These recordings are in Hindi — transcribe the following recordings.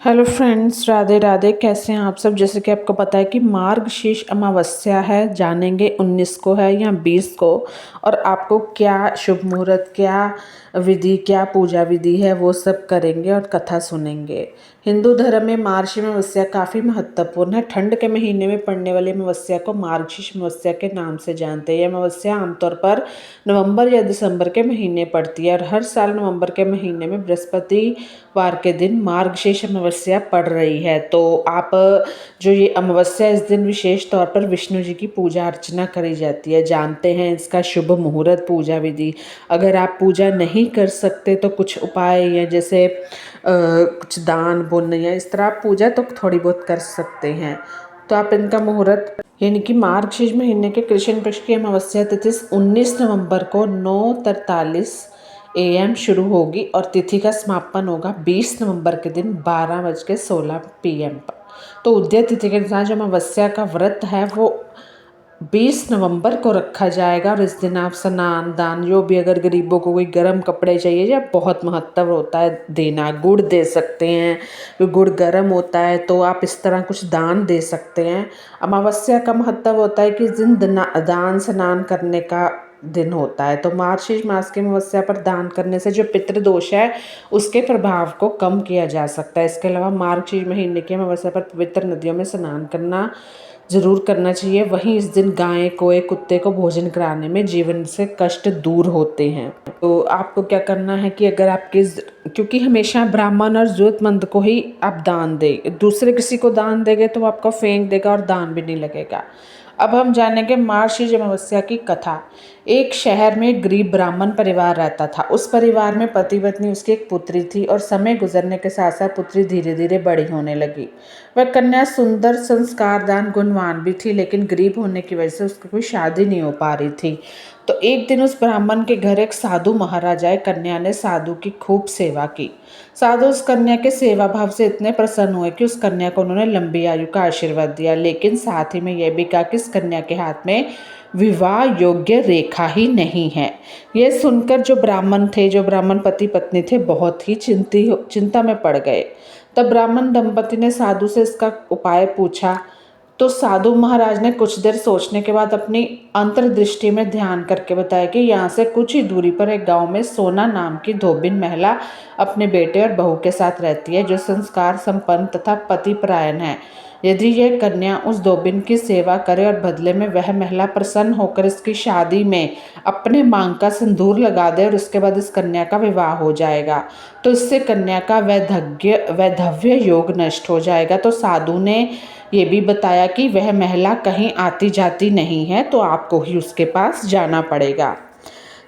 Hello friends, Radhe Radhe. कैसे हैं आप सब। जैसे कि आपको पता है कि मार्गशीर्ष अमावस्या है, जानेंगे 19 को है या 20 को, और आपको क्या शुभ मुहूर्त, क्या विधि, क्या पूजा विधि है वो सब करेंगे और कथा सुनेंगे। हिंदू धर्म में मार्गशीर्ष अमावस्या काफ़ी महत्वपूर्ण है। ठंड के महीने में पड़ने वाली अमावस्या को मार्गशीर्ष अमावस्या के नाम से जानते हैं। यह अमावस्या आमतौर पर नवंबर या दिसंबर के महीने पड़ती है और हर साल नवंबर के महीने में बृहस्पतिवार के दिन मार्गशीर्ष अमावस्या पड़ रही है। तो आप जो ये अमावस्या, इस दिन विशेष तौर पर विष्णु जी की पूजा अर्चना करी जाती है। जानते हैं इसका शुभ मुहूर्त, पूजा विधि। अगर आप पूजा नहीं कर सकते तो कुछ उपाय या जैसे कुछ दान पुण्य या इस तरह आप पूजा तो थोड़ी बहुत कर सकते हैं। तो आप इनका मुहूर्त यानी कि मार्गशीर्ष महीने के कृष्ण पक्ष की अमावस्या तिथि 19 नवंबर को 9:43 AM शुरू होगी और तिथि का समापन होगा 20 नवंबर के दिन 12:16 PM पर। तो उदय तिथि के अनुसार जो अमावस्या का व्रत है वो 20 नवंबर को रखा जाएगा और इस दिन आप स्नान दान, जो भी अगर गरीबों को कोई गर्म कपड़े चाहिए या बहुत महत्व होता है देना, गुड़ दे सकते हैं। गुड़ गर्म होता है तो आप इस तरह कुछ दान दे सकते हैं। अमावस्या का महत्व होता है कि इस दिन दान स्नान करने का दिन होता है। तो मार्गशीर्ष मास की अमावस्या पर दान करने से जो पितृदोष है उसके प्रभाव को कम किया जा सकता है। इसके अलावा मार्गशीर्ष महीने की अमावस्या पर पवित्र नदियों में स्नान करना ज़रूर करना चाहिए। वहीं इस दिन गाय कोए कुत्ते को भोजन कराने में जीवन से कष्ट दूर होते हैं। तो आपको क्या करना है कि अगर आपके क्योंकि हमेशा ब्राह्मण और ज़रूरतमंद को ही आप दान दें, दूसरे किसी को दान देंगे तो आपको फेंक देगा और दान भी नहीं लगेगा। अब हम जानेंगे मार्गशीर्ष अमावस्या की कथा। एक शहर में एक गरीब ब्राह्मण परिवार रहता था। उस परिवार में पति पत्नी, उसकी एक पुत्री थी और समय गुजरने के साथ साथ पुत्री धीरे धीरे बड़ी होने लगी। वह कन्या सुंदर, संस्कारदान, गुणवान भी थी, लेकिन गरीब होने की वजह से उसकी कोई शादी नहीं हो पा रही थी। तो एक दिन उस ब्राह्मण के घर एक साधु महाराज आए। कन्या ने साधु की खूब सेवा की। साधु उस कन्या के सेवा भाव से इतने प्रसन्न हुए कि उस कन्या को उन्होंने लंबी आयु का आशीर्वाद दिया, लेकिन साथ ही में यह भी कहा कि इस कन्या के हाथ में विवाह योग्य रेखा ही नहीं है। यह सुनकर जो ब्राह्मण पति पत्नी थे, बहुत ही चिंता में पड़ गए। तब ब्राह्मण दंपति ने साधु से इसका उपाय पूछा। तो साधु महाराज ने कुछ देर सोचने के बाद अपनी अंतर्दृष्टि में ध्यान करके बताया कि यहाँ से कुछ ही दूरी पर एक गांव में सोना नाम की धोबिन महिला अपने बेटे और बहू के साथ रहती है, जो संस्कार संपन्न तथा पतिपरायण है। यदि यह कन्या उस धोबिन की सेवा करे और बदले में वह महिला प्रसन्न होकर इसकी शादी में अपने मांग का सिंदूर लगा दे और उसके बाद इस कन्या का विवाह हो जाएगा, तो इससे कन्या का वैधव्य योग नष्ट हो जाएगा। तो साधु ने ये भी बताया कि वह महिला कहीं आती जाती नहीं है, तो आपको ही उसके पास जाना पड़ेगा।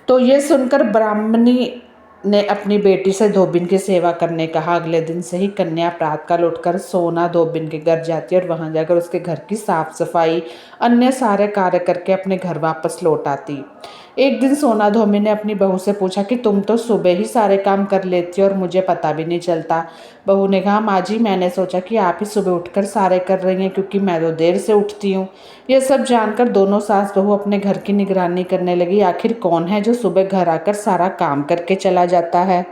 तो ये सुनकर ब्राह्मणी ने अपनी बेटी से धोबिन की सेवा करने कहा। अगले दिन से ही कन्या प्रातःकाल उठकर सोना धोबिन के घर जाती है और वहां जाकर उसके घर की साफ सफाई, अन्य सारे कार्य करके अपने घर वापस लौट आती। एक दिन सोना धोबी ने अपनी बहू से पूछा कि तुम तो सुबह ही सारे काम कर लेती हो और मुझे पता भी नहीं चलता। बहू ने कहा, माँ जी, मैंने सोचा कि आप ही सुबह उठकर सारे कर रही हैं, क्योंकि मैं तो देर से उठती हूँ। यह सब जानकर दोनों सास बहू अपने घर की निगरानी करने लगी। आखिर कौन है जो सुबह घर आकर सारा काम करके चला जाता है।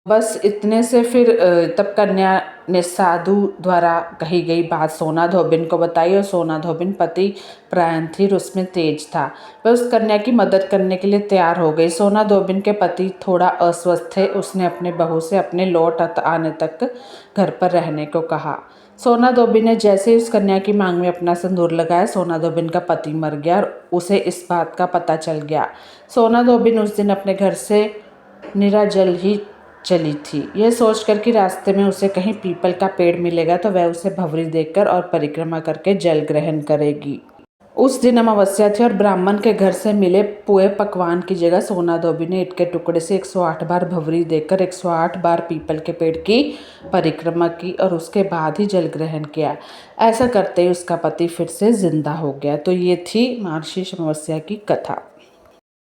बस इतने से फिर तब कन्या ने साधु द्वारा कही गई बात सोना धोबिन को बताई और सोना धोबिन पति प्रायण थी और उसमें तेज था। वह उस कन्या की मदद करने के लिए तैयार हो गई। सोना धोबिन के पति थोड़ा अस्वस्थ थे। उसने अपने बहू से अपने लौट आने तक घर पर रहने को कहा। सोना धोबिन ने जैसे ही उस कन्या की मांग में अपना सिंदूर लगाया, सोना धोबिन का पति मर गया और उसे इस बात का पता चल गया। सोना धोबिन उस दिन अपने घर से निराजल ही चली थी। यह सोचकर कि रास्ते में उसे कहीं पीपल का पेड़ मिलेगा तो वह उसे भंवरी देकर और परिक्रमा करके जल ग्रहण करेगी। उस दिन अमावस्या थी और ब्राह्मण के घर से मिले पुए पकवान की जगह सोना धोबी ने ईंट के टुकड़े से 108 बार भंवरी देकर 108 बार पीपल के पेड़ की परिक्रमा की और उसके बाद ही जल ग्रहण किया। ऐसा करते ही उसका पति फिर से जिंदा हो गया। तो ये थी मार्गशीर्ष अमावस्या की कथा।